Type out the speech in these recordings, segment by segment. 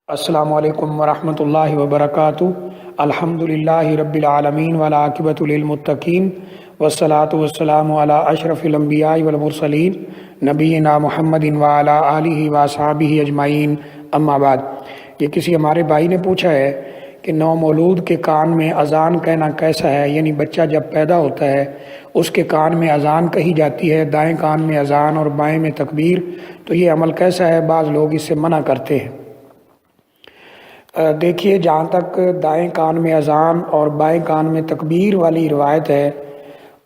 السلام علیکم ورحمۃ اللہ وبرکاتہ۔ الحمدللہ رب العالمین والعاقبۃ للمتقین والصلاۃ والسلام علی اشرف الانبیاء والمرسلین نبینا محمد وعلی آلہ واصحابہ اجمعین، اما بعد۔ یہ کسی ہمارے بھائی نے پوچھا ہے کہ نومولود کے کان میں اذان کہنا کیسا ہے، یعنی بچہ جب پیدا ہوتا ہے اس کے کان میں اذان کہی جاتی ہے، دائیں کان میں اذان اور بائیں میں تکبیر، تو یہ عمل کیسا ہے؟ بعض لوگ اس سے منع کرتے ہیں۔ دیکھیے، جہاں تک دائیں کان میں اذان اور بائیں کان میں تکبیر والی روایت ہے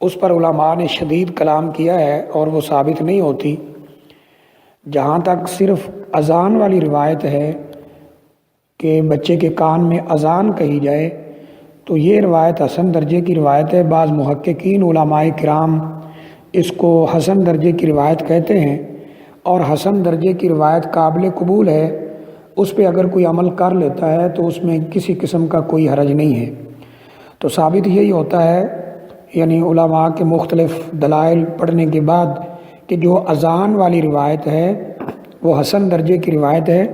اس پر علماء نے شدید کلام کیا ہے اور وہ ثابت نہیں ہوتی۔ جہاں تک صرف اذان والی روایت ہے کہ بچے کے کان میں اذان کہی جائے، تو یہ روایت حسن درجے کی روایت ہے۔ بعض محققین علماء کرام اس کو حسن درجے کی روایت کہتے ہیں، اور حسن درجے کی روایت قابل قبول ہے۔ اس پہ اگر کوئی عمل کر لیتا ہے تو اس میں کسی قسم کا کوئی حرج نہیں ہے۔ تو ثابت یہی ہوتا ہے، یعنی علماء کے مختلف دلائل پڑھنے کے بعد، کہ جو اذان والی روایت ہے وہ حسن درجے کی روایت ہے،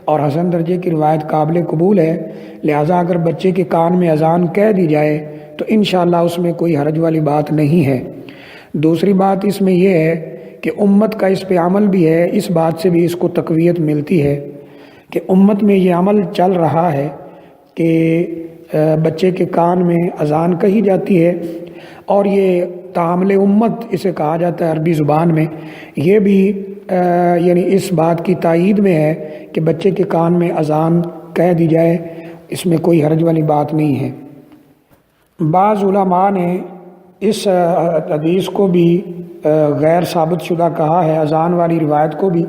اور حسن درجے کی روایت قابل قبول ہے۔ لہٰذا اگر بچے کے کان میں اذان کہہ دی جائے تو انشاءاللہ اس میں کوئی حرج والی بات نہیں ہے۔ دوسری بات اس میں یہ ہے کہ امت کا اس پہ عمل بھی ہے، اس بات سے بھی اس کو تقویت ملتی ہے کہ امت میں یہ عمل چل رہا ہے کہ بچے کے کان میں اذان کہی جاتی ہے، اور یہ تعامل امت اسے کہا جاتا ہے عربی زبان میں۔ یہ بھی یعنی اس بات کی تائید میں ہے کہ بچے کے کان میں اذان کہہ دی جائے، اس میں کوئی حرج والی بات نہیں ہے۔ بعض علماء نے اس حدیث کو بھی غیر ثابت شدہ کہا ہے، اذان والی روایت کو بھی،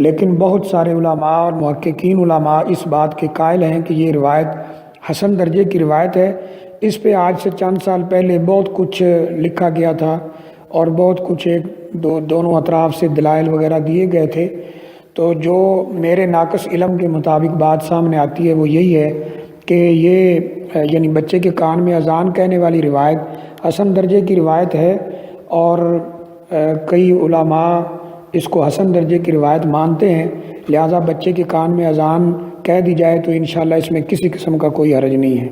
لیکن بہت سارے علماء اور محققین علماء اس بات کے قائل ہیں کہ یہ روایت حسن درجے کی روایت ہے۔ اس پہ آج سے چند سال پہلے بہت کچھ لکھا گیا تھا، اور بہت کچھ دونوں اطراف سے دلائل وغیرہ دیے گئے تھے۔ تو جو میرے ناقص علم کے مطابق بات سامنے آتی ہے وہ یہی ہے کہ یہ یعنی بچے کے کان میں اذان کہنے والی روایت حسن درجے کی روایت ہے، اور کئی علماء اس کو حسن درجے کی روایت مانتے ہیں۔ لہٰذا بچے کے کان میں اذان کہہ دی جائے تو انشاءاللہ اس میں کسی قسم کا کوئی حرج نہیں ہے۔